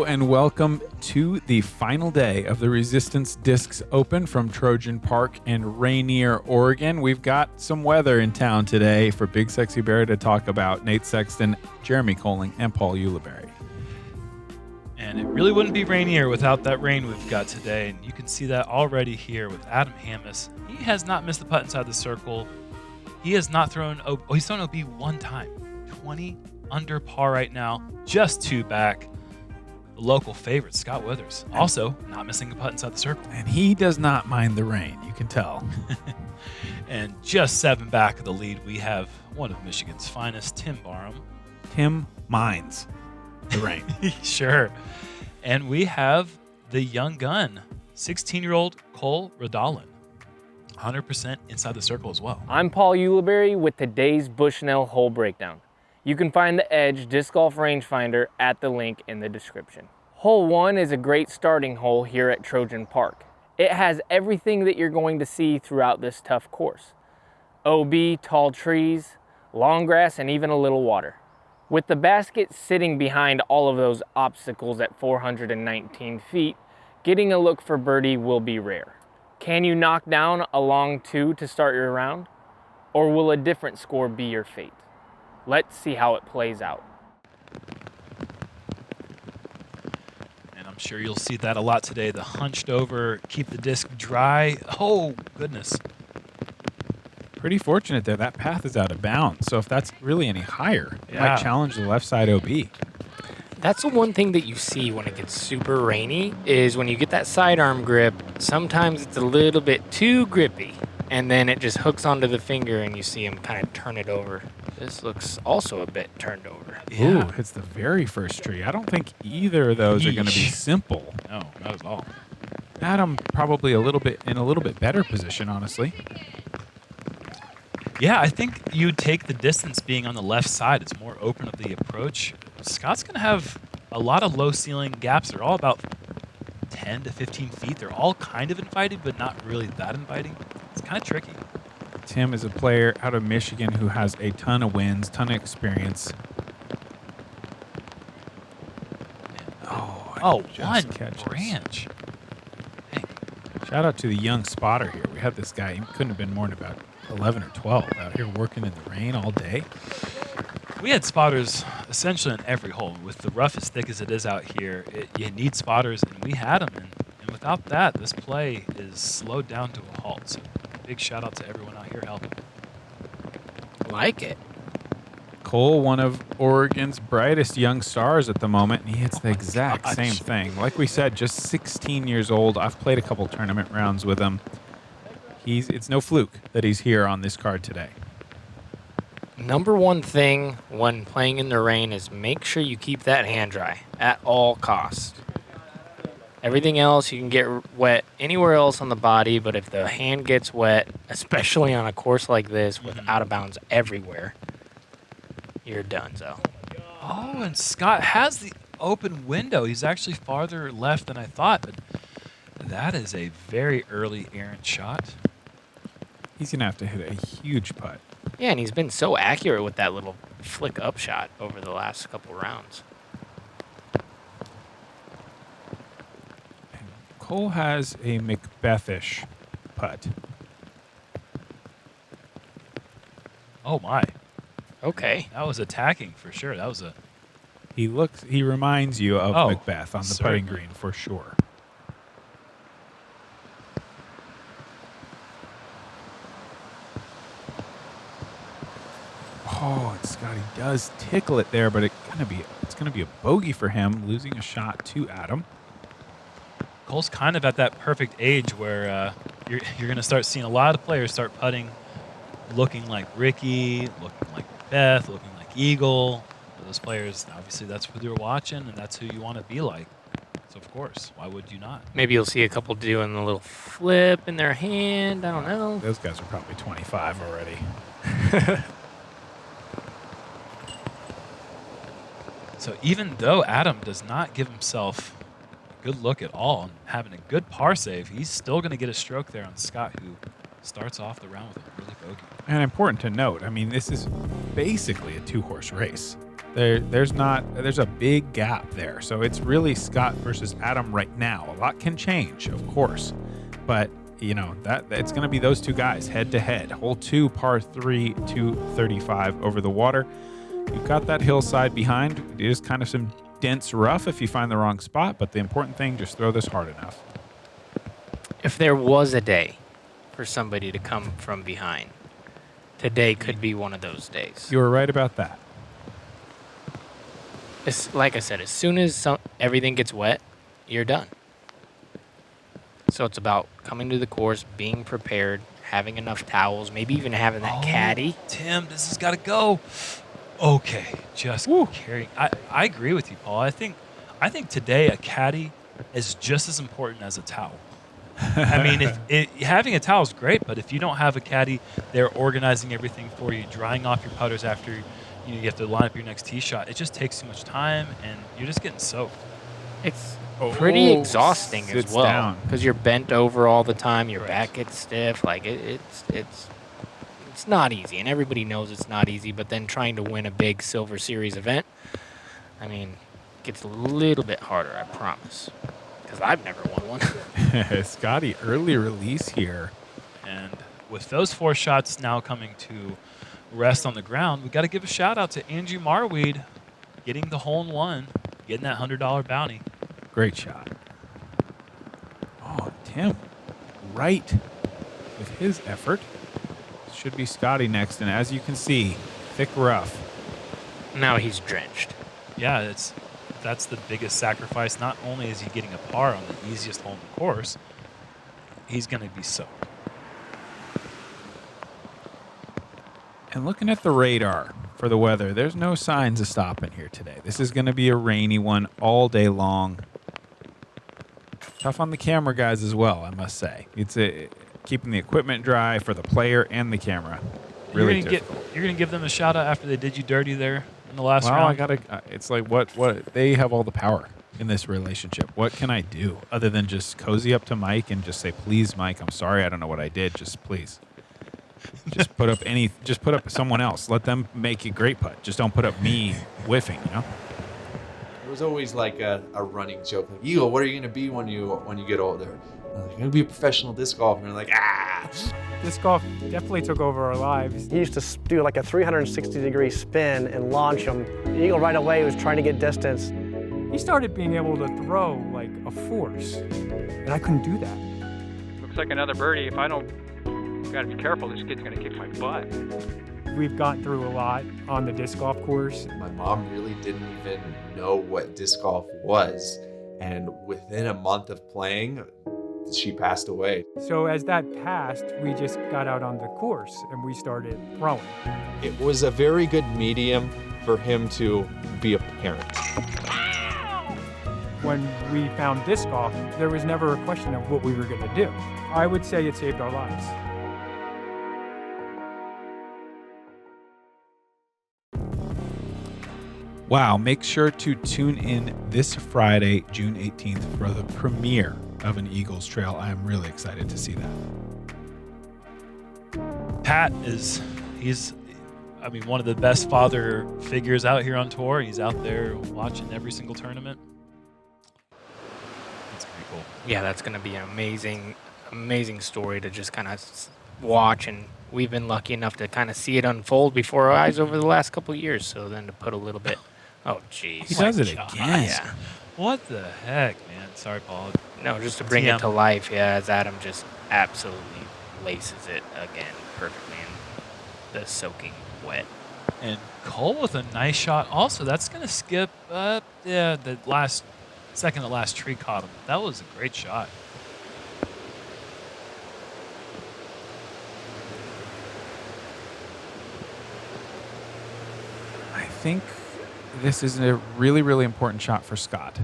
and welcome to the final day of the Resistance Discs Open from Trojan Park in Rainier, Oregon. We've got some weather in town today for BigSexyBarri to talk about. Nate Sexton, Jeremy Koling, and Paul Ulibarri. And it really wouldn't be Rainier without that rain we've got today. And you can see that already here with Adam Hammis. He has not missed the putt inside the circle. He has not thrown he's thrown OB one time. 20 under par right now, just 2 back. The local favorite, Scott Withers, also not missing a putt inside the circle. And he does not mind the rain, you can tell. And just 7 back of the lead, we have one of Michigan's finest, Tim Barham. Tim minds the rain. Sure. And we have the young gun, 16-year-old Cole Redalen. 100% inside the circle as well. I'm Paul Ulibarri with today's Bushnell hole breakdown. You can find the Edge Disc Golf Rangefinder at the link in the description. Hole 1 is a great starting hole here at Trojan Park. It has everything that you're going to see throughout this tough course. OB, tall trees, long grass, and even a little water. With the basket sitting behind all of those obstacles at 419 feet, getting a look for birdie will be rare. Can you knock down a long 2 to start your round? Or will a different score be your fate? Let's see how it plays out. And I'm sure you'll see that a lot today. The hunched over, keep the disc dry. Oh, goodness. Pretty fortunate there. That path is out of bounds. So if that's really any higher, it might challenge the left side OB. That's the one thing that you see when it gets super rainy is when you get that sidearm grip, sometimes it's a little bit too grippy. And then it just hooks onto the finger and you see him kind of turn it over. This looks also a bit turned over. Yeah. Ooh, it's the very first tree. I don't think either of those are going to be simple. No, not at all. Adam probably in a little bit better position, honestly. Yeah, I think you take the distance being on the left side. It's more open of the approach. Scott's going to have a lot of low ceiling gaps. They're all about 10 to 15 feet. They're all kind of inviting, but not really that inviting. It's kind of tricky. Tim is a player out of Michigan who has a ton of wins, ton of experience. One branch. Hey. Shout out to the young spotter here. We had this guy, he couldn't have been more than about 11 or 12 out here working in the rain all day. We had spotters essentially in every hole. With the rough as thick as it is out here, you need spotters, and we had them. And without that, this play is slowed down to a halt. So big shout out to everyone out here helping. Like it. Cole, one of Oregon's brightest young stars at the moment, and he hits the exact same thing. Like we said, just 16 years old. I've played a couple tournament rounds with him. It's no fluke that he's here on this card today. Number one thing when playing in the rain is make sure you keep that hand dry at all costs. Everything else you can get wet anywhere else on the body, but if the hand gets wet, especially on a course like this with out of bounds everywhere, you're done. So. Oh, and Scott has the open window. He's actually farther left than I thought, but that is a very early errant shot. He's going to have to hit a huge putt. Yeah, and he's been so accurate with that little flick up shot over the last couple rounds. Cole has a Macbethish putt. Oh my. Okay. That was attacking for sure. That was a He reminds you of Macbeth on the certainly. putting green for sure. Oh, and Scotty does tickle it there, but it's gonna be a bogey for him, losing a shot to Adam. Cole's kind of at that perfect age where you're going to start seeing a lot of players start putting looking like Ricky, looking like Beth, looking like Eagle. For those players, obviously that's who they're watching, and that's who you want to be like. So, of course, why would you not? Maybe you'll see a couple doing a little flip in their hand. I don't know. Those guys are probably 25 already. So even though Adam does not give himself a good look at all and having a good par save, he's still going to get a stroke there on Scott, who starts off the round with a early bogey. And important to note, I mean, this is basically a 2-horse race. There's a big gap there. So it's really Scott versus Adam right now. A lot can change, of course, but you know that it's going to be those two guys head to head. Hole 2, par 3, 235 over the water. You've got that hillside behind. It is kind of some dense rough if you find the wrong spot, but the important thing, just throw this hard enough. If there was a day for somebody to come from behind, today could be one of those days. You were right about that. It's, like I said, as soon as everything gets wet, you're done. So it's about coming to the course, being prepared, having enough towels, maybe even having that caddy. Tim, this has got to go. Okay, just carrying. I agree with you, Paul. I think today a caddy is just as important as a towel. I mean, having a towel is great, but if you don't have a caddy, they're organizing everything for you, drying off your putters after you have to line up your next tee shot. It just takes too much time, and you're just getting soaked. It's pretty exhausting as well because you're bent over all the time. Your back gets stiff. Like it's not easy, and everybody knows it's not easy. But then trying to win a big Silver Series event, I mean, gets a little bit harder. I promise, because I've never won one. Scotty, early release here, and with those 4 shots now coming to rest on the ground, we got to give a shout out to Angie Marweed getting the hole in one, getting that $100 bounty. Great shot. Oh, Tim, right with his effort. Should be Scotty next, and as you can see, thick rough. Now he's drenched. Yeah, that's the biggest sacrifice. Not only is he getting a par on the easiest hole in the course, he's going to be soaked. And looking at the radar for the weather, there's no signs of stopping here today. This is going to be a rainy one all day long. Tough on the camera guys as well, I must say. It's keeping the equipment dry for the player and the camera. Really difficult. You're gonna give them a shout out after they did you dirty there in the last round. It's like what they have all the power in this relationship. What can I do other than just cozy up to Mike and just say, please, Mike, I'm sorry, I don't know what I did. Just please. Just put up someone else. Let them make a great putt. Just don't put up me whiffing, you know? It was always like a running joke. Like, Eagle, what are you going to be when you get older? I'm like, I'm going to be a professional disc golfer. And they're like, ah! Disc golf definitely took over our lives. He used to do like a 360-degree spin and launch them. The Eagle right away was trying to get distance. He started being able to throw like a force, and I couldn't do that. Looks like another birdie. If I don't, gotta be careful, this kid's gonna kick my butt. We've gone through a lot on the disc golf course. My mom really didn't even know what disc golf was. And within a month of playing, she passed away. So as that passed, we just got out on the course and we started throwing. It was a very good medium for him to be a parent. When we found disc golf, there was never a question of what we were going to do. I would say it saved our lives. Wow, make sure to tune in this Friday, June 18th, for the premiere of an Eagles Trail. I am really excited to see that. Pat he's one of the best father figures out here on tour. He's out there watching every single tournament. That's pretty cool. Yeah, that's going to be an amazing story to just kind of watch, and we've been lucky enough to kind of see it unfold before our eyes over the last couple of years. So then to put a little bit, oh jeez, he does it again. Yeah. What the heck, man? Sorry, Paul. No, just to bring it to life, yeah, as Adam just absolutely laces it again perfectly in the soaking wet. And Cole with a nice shot also. That's going to skip, the second to last tree caught him. That was a great shot. I think this is a really, really important shot for Scott.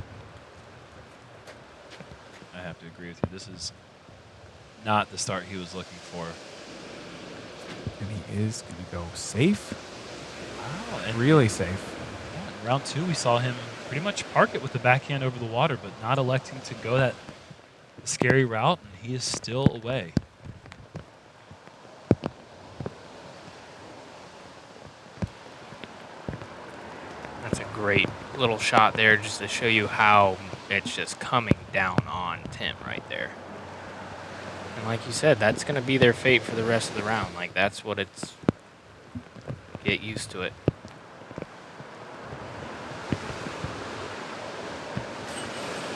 I have to agree with you. This is not the start he was looking for. And he is going to go safe. Wow. And really safe. Yeah, in round 2, we saw him pretty much park it with the backhand over the water, but not electing to go that scary route, and he is still away. great little shot there just to show you how it's just coming down on Tim right there. And like you said, that's going to be their fate for the rest of the round. Like, that's what it's... Get used to it.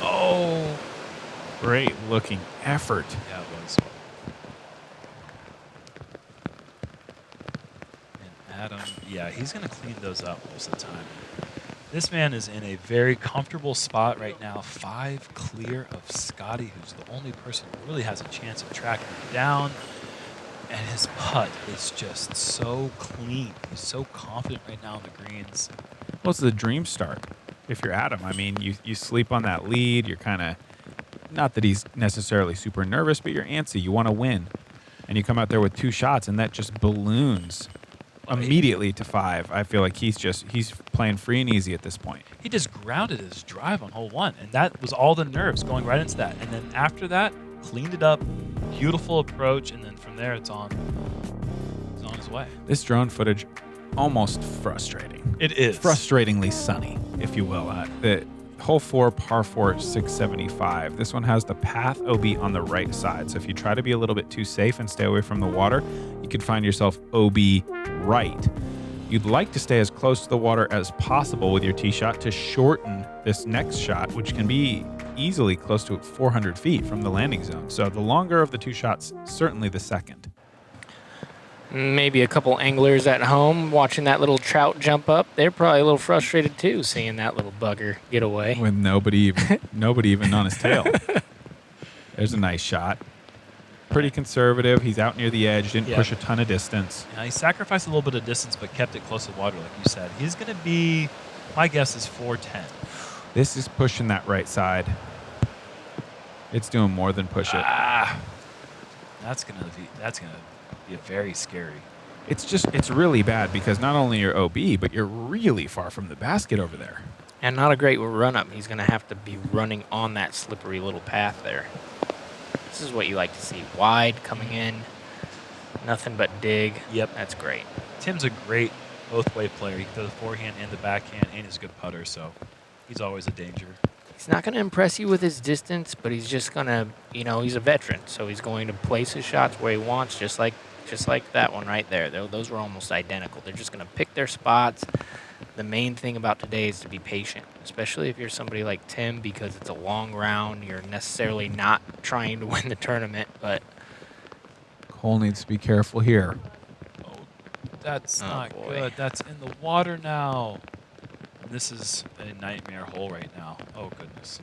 Oh! Great looking effort. Yeah, it was. And Adam, yeah, he's going to clean those up most of the time. This man is in a very comfortable spot right now, 5 clear of Scotty, who's the only person who really has a chance of tracking him down. And his putt is just so clean. He's so confident right now on the greens. Well, it's the dream start. If you're Adam, I mean, you sleep on that lead. You're kind of, not that he's necessarily super nervous, but you're antsy. You want to win. And you come out there with 2 shots, and that just balloons immediately to 5. I feel like he's playing free and easy at this point. He just grounded his drive on hole 1, and that was all the nerves going right into that. And then after that, cleaned it up, beautiful approach, and then from there it's on his way. This drone footage, almost frustrating. It is. Frustratingly sunny, if you will. The hole 4, par 4, 675. This one has the path OB on the right side. So if you try to be a little bit too safe and stay away from the water, you could find yourself OB right. You'd like to stay as close to the water as possible with your tee shot to shorten this next shot, which can be easily close to 400 feet from the landing zone. So the longer of the 2 shots, certainly the second. Maybe a couple anglers at home watching that little trout jump up. They're probably a little frustrated too, seeing that little bugger get away. With nobody even on his tail. There's a nice shot. Pretty conservative. He's out near the edge, didn't push a ton of distance. Yeah, he sacrificed a little bit of distance, but kept it close to the water, like you said. He's going to be, my guess is 410. This is pushing that right side. It's doing more than push it. That's gonna be very scary. It's really bad because not only you're OB, but you're really far from the basket over there. And not a great run up. He's going to have to be running on that slippery little path there. This is what you like to see. Wide coming in. Nothing but dig. Yep. That's great. Tim's a great both-way player. He can throw the forehand and the backhand, and he's a good putter, so he's always a danger. He's not going to impress you with his distance, but he's just going to, he's a veteran, so he's going to place his shots where he wants, just like that one right there. Those were almost identical. They're just going to pick their spots. The main thing about today is to be patient, especially if you're somebody like Tim, because it's a long round. You're necessarily not trying to win the tournament, but Cole needs to be careful here. Oh, that's not good. That's in the water now. And this is a nightmare hole right now. Oh, goodness.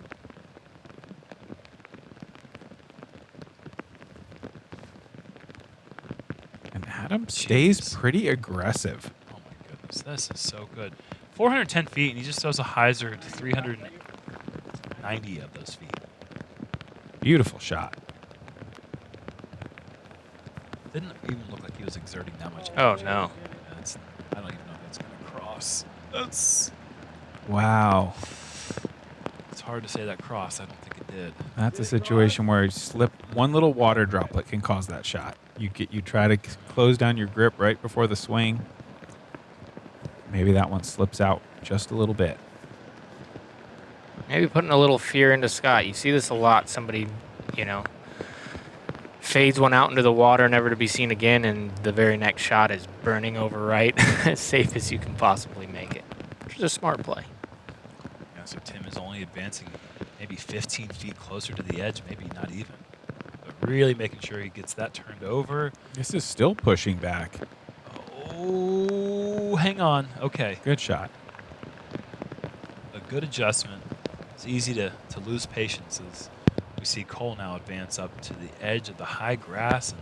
And Adam stays pretty aggressive. Oh, my goodness. This is so good. 410 feet, and he just throws a hyzer to 390 of those feet. Beautiful shot. Didn't even look like he was exerting that much oh energy. no. I don't even know if that's going to cross. That's... Wow. It's hard to say that cross. I don't think it did. That's a situation where you slip one little water droplet can cause that shot. You try to close down your grip right before the swing. Maybe that one slips out just a little bit. Maybe putting a little fear into Scott. You see this a lot. Somebody, fades one out into the water, never to be seen again, and the very next shot is burning over right, as safe as you can possibly make it. Which is a smart play. Yeah, so Tim is only advancing maybe 15 feet closer to the edge, maybe not even. But really making sure he gets that turned over. This is still pushing back. Oh, hang on. Okay. Good shot. A good adjustment. It's easy to lose patience as we see Cole now advance up to the edge of the high grass. And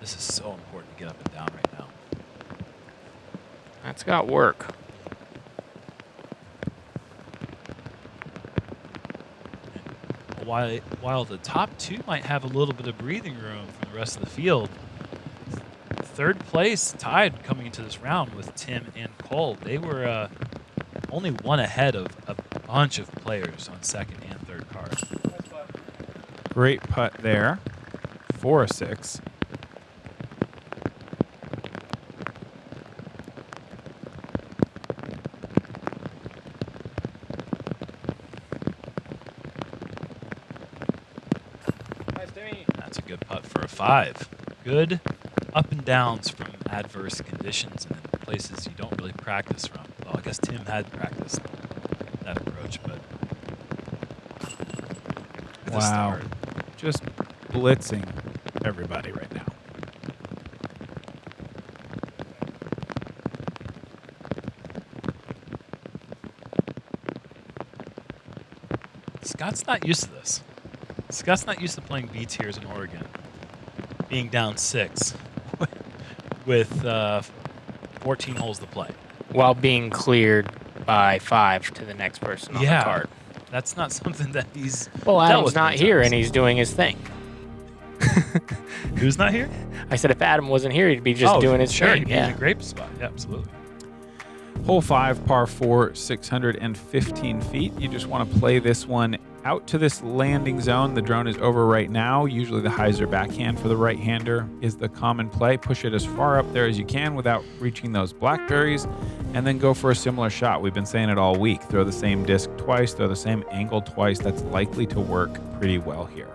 this is so important to get up and down right now. That's got work. While the top 2 might have a little bit of breathing room from the rest of the field, third place tied coming into this round with Tim and Cole. They were only one ahead of a bunch of players on second and third cars. Great putt there. 4-6. That's a good putt for a 5. Good up and downs from adverse conditions and in places you don't really practice from. Well, I guess Tim had practiced that approach, but with a Wow. start. Just blitzing everybody right now. Scott's not used to this. Scott's not used to playing B tiers in Oregon, being down 6 with 14 holes to play. While being cleared by 5 to the next person on the card. That's not something that he's. Well, dealt Adam's with not many here times. and he's doing his thing. Who's not here? I said if Adam wasn't here, he'd be just doing his sure, thing. He'd be in a great spot. Yeah, absolutely. Hole 5, par 4, 615 feet. You just want to play this one out to this landing zone. The drone is over right now. Usually the hyzer backhand for the right-hander is the common play. Push it as far up there as you can without reaching those blackberries, and then go for a similar shot. We've been saying it all week. Throw the same disc twice, throw the same angle twice. That's likely to work pretty well here.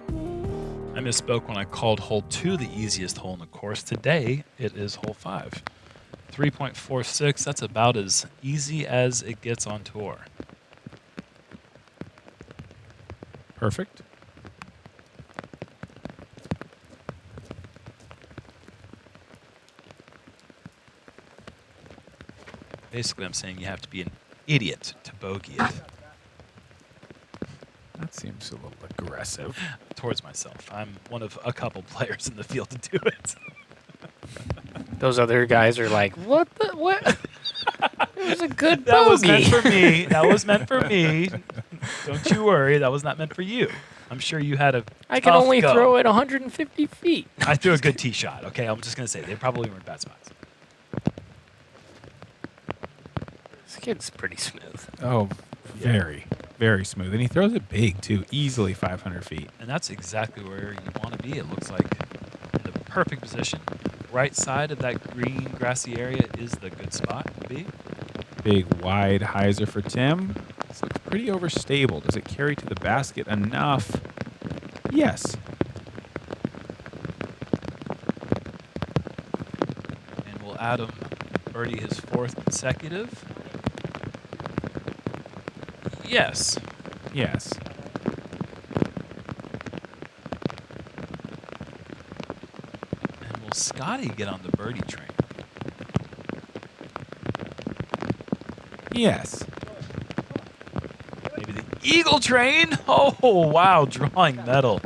I misspoke when I called hole 2 the easiest hole in the course. Today, it is hole 5. 3.46, that's about as easy as it gets on tour. Perfect. Basically, I'm saying you have to be an idiot to bogey it. That seems a little aggressive. Towards myself. I'm one of a couple players in the field to do it. Those other guys are like, what the, what? It was a good bogey. That was meant for me. That was meant for me. Don't you worry. That was not meant for you. I'm sure you had a I can tough only go. throw it 150 feet. I threw a good tee shot, okay? I'm just going to say they probably were in bad spots. This kid's pretty smooth. Oh, very, very smooth. And he throws it big, too. Easily 500 feet. And that's exactly where you want to be. It looks like in the perfect position. Right side of that green grassy area is the good spot to be. Big, wide hyzer for Tim. This looks pretty overstable. Does it carry to the basket enough? Yes. And will Adam birdie his 4th consecutive? Yes. Yes. And will Scotty get on the birdie train? Yes. Maybe the eagle train? Oh, wow, drawing metal.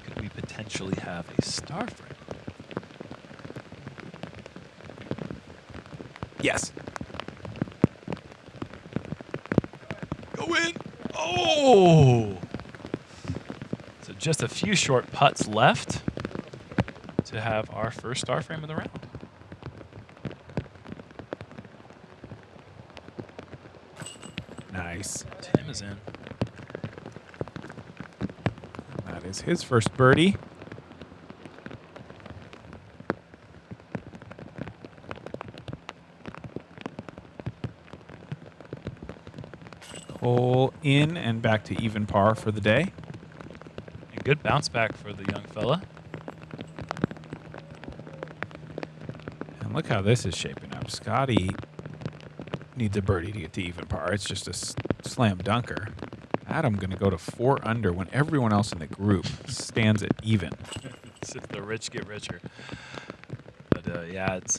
Could we potentially have a star frame? Yes. Go in. Oh! So just a few short putts left to have our first star frame of the round. Nice. Tim is in. That is his first birdie. Cole in and back to even par for the day. And good bounce back for the young fella. And look how this is shaping up. Scotty needs a birdie to get to even par. It's just a slam dunker. Adam going to go to 4 under when everyone else in the group stands at even. It's just the rich get richer. But yeah, it's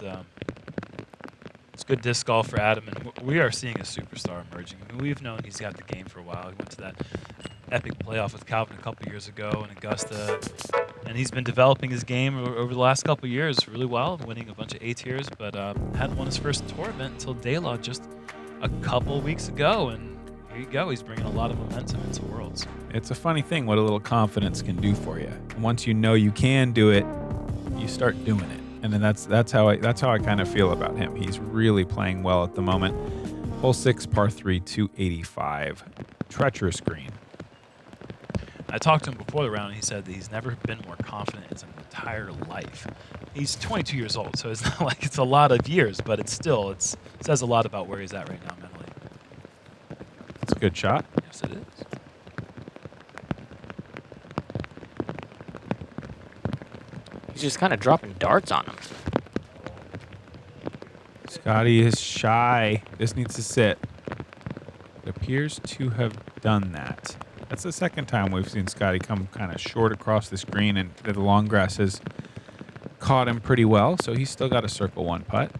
good disc golf for Adam, and we are seeing a superstar emerging. I mean, we've known he's got the game for a while. He went to that epic playoff with Calvin a couple years ago in Augusta, and he's been developing his game over the last couple years really well, winning a bunch of A tiers, but hadn't won his first tour event until Daylaw just a couple weeks ago, and here you go. He's bringing a lot of momentum into Worlds. It's a funny thing what a little confidence can do for you. Once you know you can do it, you start doing it. And then that's how I kind of feel about him. He's really playing well at the moment. Hole 6, par 3, 285. Treacherous green. I talked to him before the round, and he said that he's never been more confident in his entire life. He's 22 years old, so it's not like it's a lot of years, but it says a lot about where he's at right now mentally. That's a good shot. Yes, it is. He's just kind of dropping darts on him. Scotty is shy. This needs to sit. It appears to have done that. That's the second time we've seen Scotty come kind of short across this green, and the long grass has caught him pretty well, so he's still got a circle one putt.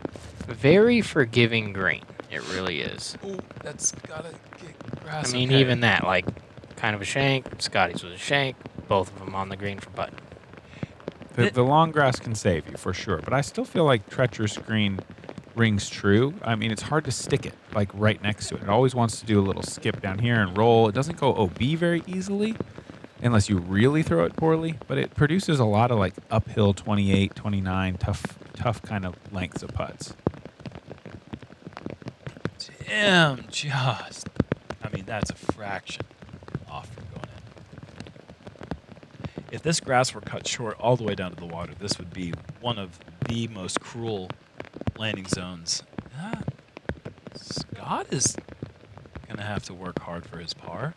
Very forgiving green. It really is. Ooh, that's gotta get grass. I mean, okay. even that, like, kind of a shank. Scotty's was a shank. Both of them on the green for putting. The long grass can save you for sure, but I still feel like treacherous green rings true. I mean, it's hard to stick it like right next to it. It always wants to do a little skip down here and roll. It doesn't go OB very easily unless you really throw it poorly, but it produces a lot of like uphill 28, 29, tough kind of lengths of putts. Damn, just. I mean, that's a fraction off from going in. If this grass were cut short all the way down to the water, this would be one of the most cruel landing zones. Scott is going to have to work hard for his par.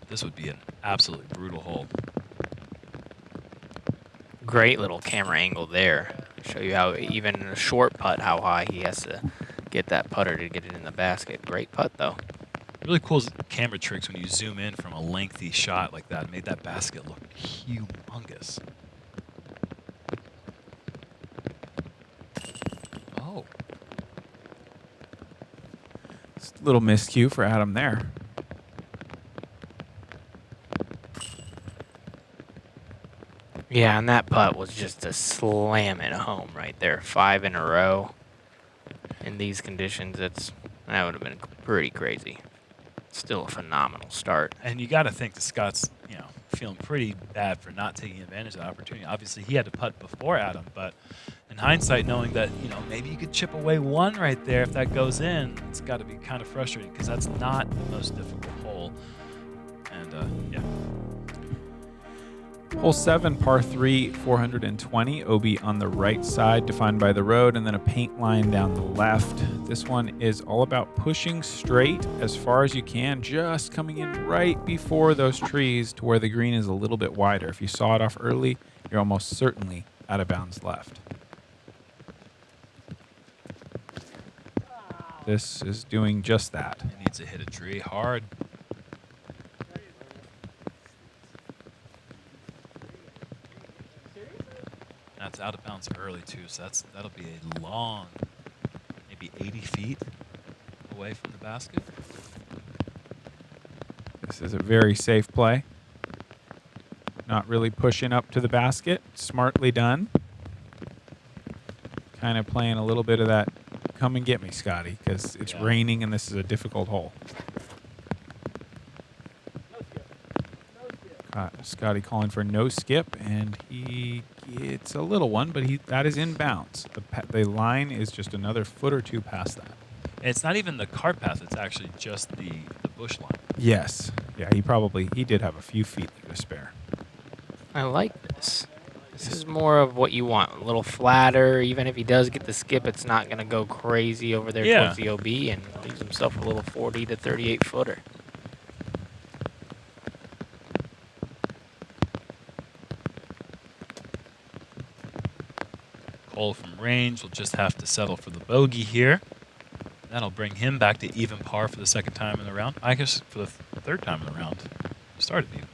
This would be an absolutely brutal hole. Great little camera angle there. Show you how even in a short putt, how high he has to get that putter to get it in the basket. Great putt, though. Really cool camera tricks when you zoom in from a lengthy shot like that. Made that basket look humongous. Oh. Just a little miscue for Adam there. Yeah, and that putt was just a slam it home right there. 5 in a row. In these conditions, that would have been pretty crazy. Still a phenomenal start. And you got to think that Scott's, feeling pretty bad for not taking advantage of the opportunity. Obviously, he had to putt before Adam, but in hindsight, knowing that, maybe you could chip away one right there if that goes in, it's got to be kind of frustrating because that's not the most difficult hole. And, yeah. Hole 7, par 3, 420, OB on the right side, defined by the road, and then a paint line down the left. This one is all about pushing straight as far as you can, just coming in right before those trees to where the green is a little bit wider. If you saw it off early, you're almost certainly out of bounds left. This is doing just that. It needs to hit a tree hard. That's out of bounds early too, so that'll be a long, maybe 80 feet away from the basket. This is a very safe play. Not really pushing up to the basket. Smartly done. Kind of playing a little bit of that come and get me, Scotty, because it's raining and this is a difficult hole. Scotty calling for no skip, and he gets a little one, but that is in bounds. The line is just another foot or two past that. And it's not even the cart path; it's actually just the bush line. Yes. Yeah, he did have a few feet to spare. I like this. This is more of what you want. A little flatter. Even if he does get the skip, it's not going to go crazy over there towards the OB and leaves himself a little 40 to 38 footer. Cole from range will just have to settle for the bogey here. That'll bring him back to even par for the second time in the round. I guess for the third time in the round. Started even.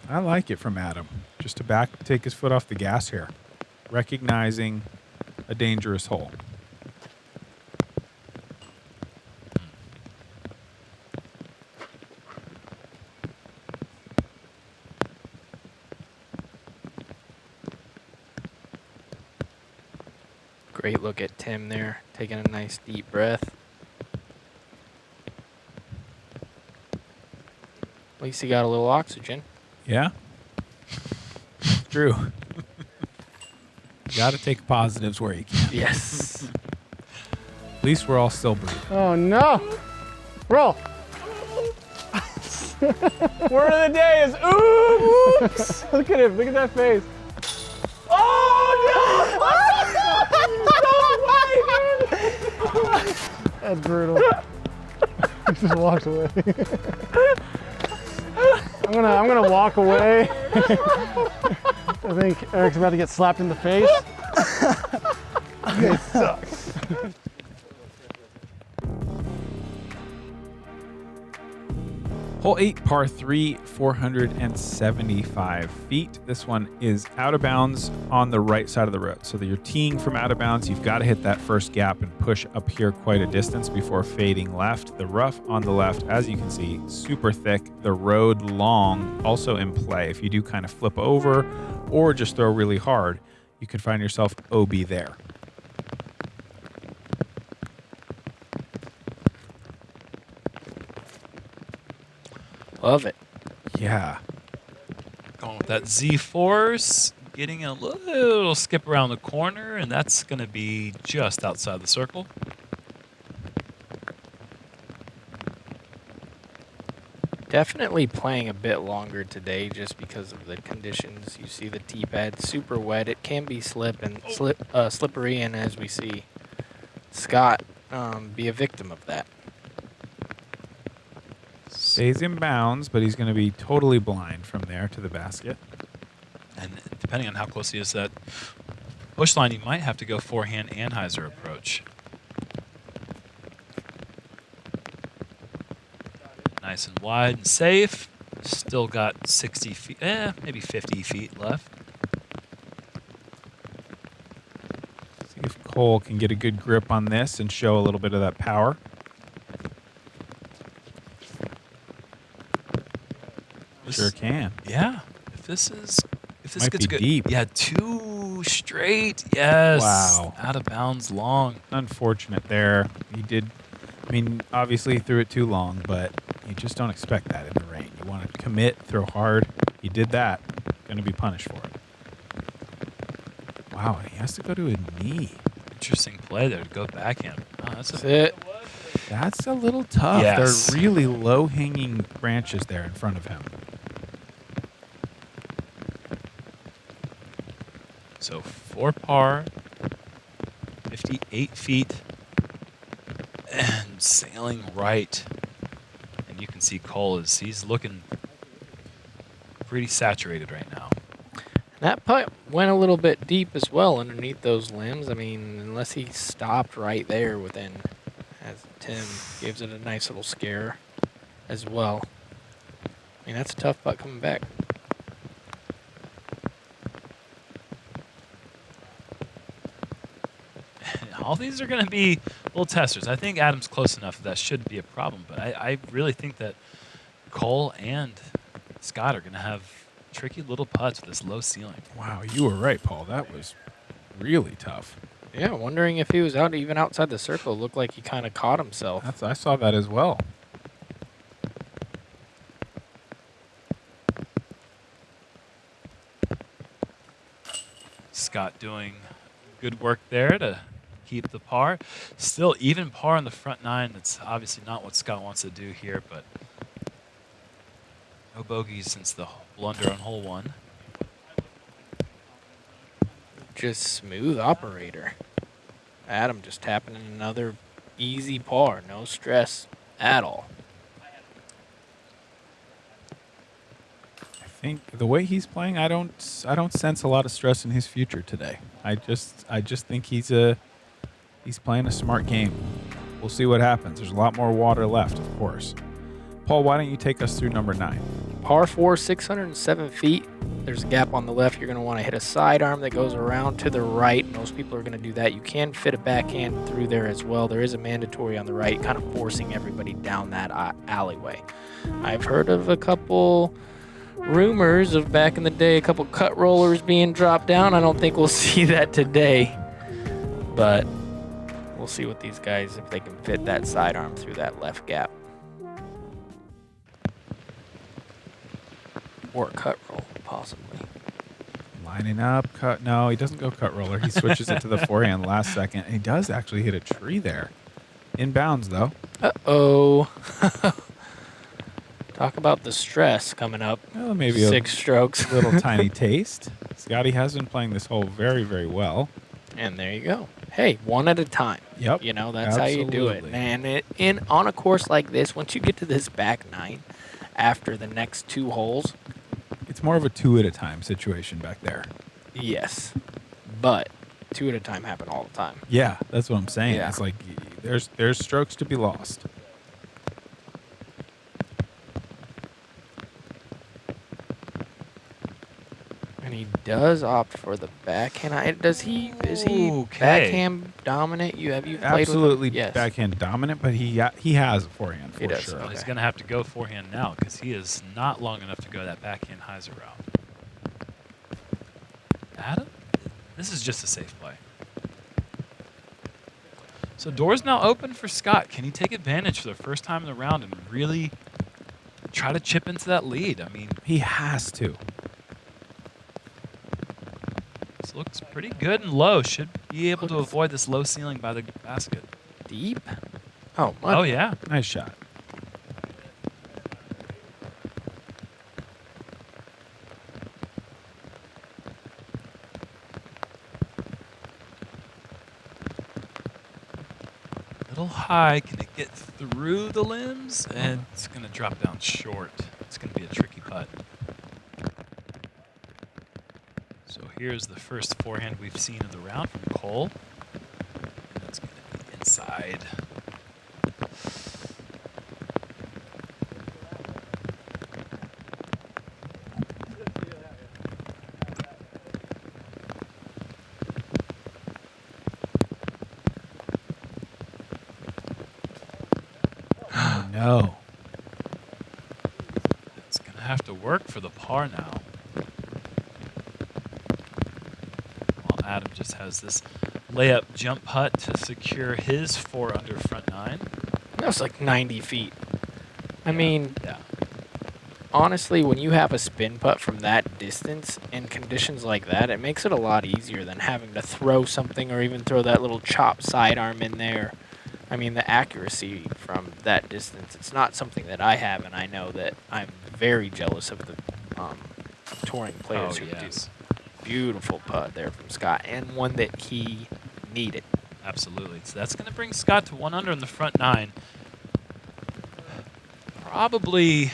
I like it from Adam. Just to take his foot off the gas here. Recognizing a dangerous hole. Great look at Tim there, taking a nice deep breath. At least he got a little oxygen. Yeah? True. You got to take positives where you can. Yes. At least we're all still breathing. Oh no! Roll! Word of the day is oops! Look at him, look at that face. Oh no! That's brutal. He just walked away. I'm gonna walk away. I think Eric's about to get slapped in the face. You guys suck. Hole 8, par 3, 475 feet. This one is out of bounds on the right side of the road. So that you're teeing from out of bounds, you've got to hit that first gap and push up here quite a distance before fading left. The rough on the left, as you can see, super thick. The road long, also in play. If you do kind of flip over or just throw really hard, you can find yourself OB there. Love it. Yeah. Going with that Z-force, getting a little skip around the corner, and that's going to be just outside the circle. Definitely playing a bit longer today just because of the conditions. You see the tee pad super wet. It can be slippery, and as we see Scott be a victim of that. Stays in bounds, but he's going to be totally blind from there to the basket. And depending on how close he is to that bush line, you might have to go forehand Anheuser approach. Nice and wide and safe. Still got 60 feet, maybe 50 feet left. See if Cole can get a good grip on this and show a little bit of that power. Sure can. Yeah. If this Might gets be good. deep. Yeah, 2 straight. Yes. Wow. Out of bounds long. Unfortunate there. He did, I mean, obviously he threw it too long, but you just don't expect that in the rain. You want to commit, throw hard. He did that. Going to be punished for it. Wow, and he has to go to a knee. Interesting play there to go backhand. Oh, That's it. That's a little tough. Yes. There are really low-hanging branches there in front of him. So 4 par, 58 feet, and sailing right. And you can see Cole he's looking pretty saturated right now. That putt went a little bit deep as well underneath those limbs. I mean, unless he stopped right there within, as Tim gives it a nice little scare as well. I mean, that's a tough putt coming back. All these are going to be little testers. I think Adam's close enough that shouldn't be a problem, but I really think that Cole and Scott are going to have tricky little putts with this low ceiling. Wow, you were right, Paul. That was really tough. Yeah, wondering if he was even outside the circle. Looked like he kind of caught himself. I saw that as well. Scott doing good work there to keep the par. Still even par on the front 9. That's obviously not what Scott wants to do here, but no bogeys since the blunder on hole 1. Just smooth operator. Adam just tapping in another easy par. No stress at all. I think the way he's playing, I don't sense a lot of stress in his future today. I just think he's playing a smart game. We'll see what happens. There's a lot more water left, of course. Paul, why don't you take us through number 9? Par 4, 607 feet. There's a gap on the left. You're going to want to hit a sidearm that goes around to the right. Most people are going to do that. You can fit a backhand through there as well. There is a mandatory on the right, kind of forcing everybody down that alleyway. I've heard of a couple rumors of back in the day, a couple cut rollers being dropped down. I don't think we'll see that today, but we'll see what these guys, if they can fit that sidearm through that left gap. Or a cut roll, possibly. Lining up, cut. No, he doesn't go cut roller. He switches it to the forehand last second. And he does actually hit a tree there. In bounds, though. Uh-oh. Talk about the stress coming up. Well, maybe 6 strokes. a little tiny taste. Scotty has been playing this hole very, very well. And there you go. Hey, one at a time. Yep. You know, that's how you do it. Absolutely. And on a course like this, once you get to this back 9, after the next 2 holes, It's more of a 2 at a time situation back there. yes. But 2 at a time happen all the time. Yeah, that's what I'm saying. Yeah. It's like there's strokes to be lost. And he does opt for the backhand. Is he Okay. backhand dominant? Have you played Absolutely with him? Yes. backhand dominant, but he has a forehand for He does. sure. Well, he's Okay. going to have to go forehand now because he is not long enough to go that backhand hyzer route. Adam? This is just a safe play. So doors now open for Scott. Can he take advantage for the first time in the round and really try to chip into that lead? I mean, He has to. this looks pretty good and low. Should be able to avoid this low ceiling by the basket. Deep? Oh, my. Oh, yeah. Nice shot. Little high. Can it get through the limbs? And it's going to drop down short. It's going to be a tricky putt. So here's the first forehand we've seen of the round from Cole. And it's going to be inside. Oh, no. It's going to have to work for the par now. While Adam just has this layup jump putt to secure his 4 under front 9. That's like 90 feet. I mean, Yeah. honestly, when you have a spin putt from that distance in conditions like that, it makes it a lot easier than having to throw something or even throw that little chop sidearm in there. I mean, the accuracy from that distance, it's not something that I have, and I know that I'm very jealous of the touring players who do. Beautiful putt there from Scott, and one that he needed. Absolutely. So that's going to bring Scott to 1 under in the front 9. Probably,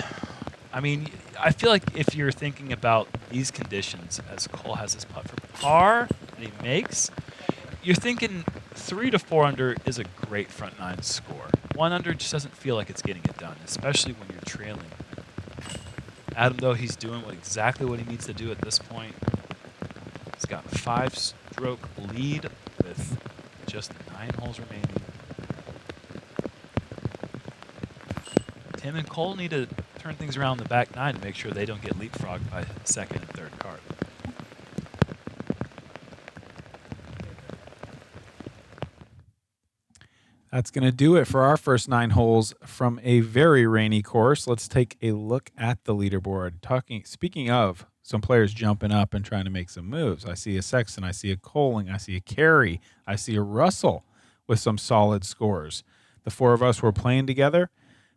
I mean, I feel like if you're thinking about these conditions, as Cole has his putt for par that he makes, you're thinking 3 to 4 under is a great front 9 score. 1 under just doesn't feel like it's getting it done, especially when you're trailing. Adam, though, he's doing exactly what he needs to do at this point. He's got a 5-stroke lead with just 9 holes remaining. Tim and Cole need to turn things around in the back 9 to make sure they don't get leapfrogged by second and third card. That's going to do it for our first 9 holes from a very rainy course. Let's take a look at the leaderboard. Speaking of some players jumping up and trying to make some moves, I see a Sexton, I see a Koling, I see a Carey, I see a Russell with some solid scores. The 4 of us were playing together,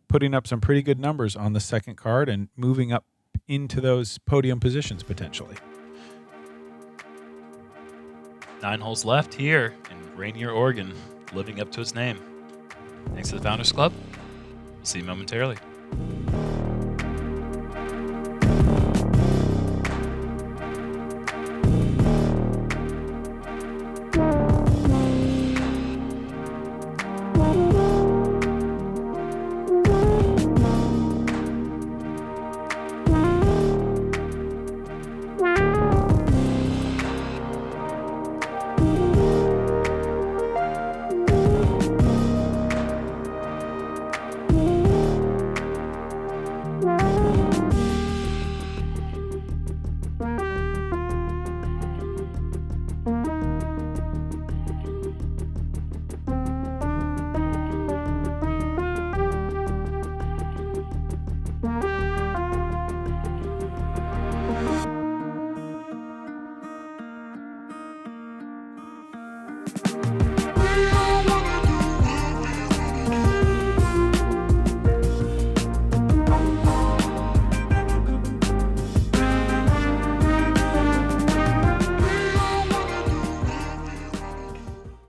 putting up some pretty good numbers on the second card and moving up into those podium positions potentially. 9 holes left here in Rainier, Oregon, living up to its name. Thanks to the Founders Club. We'll see you momentarily.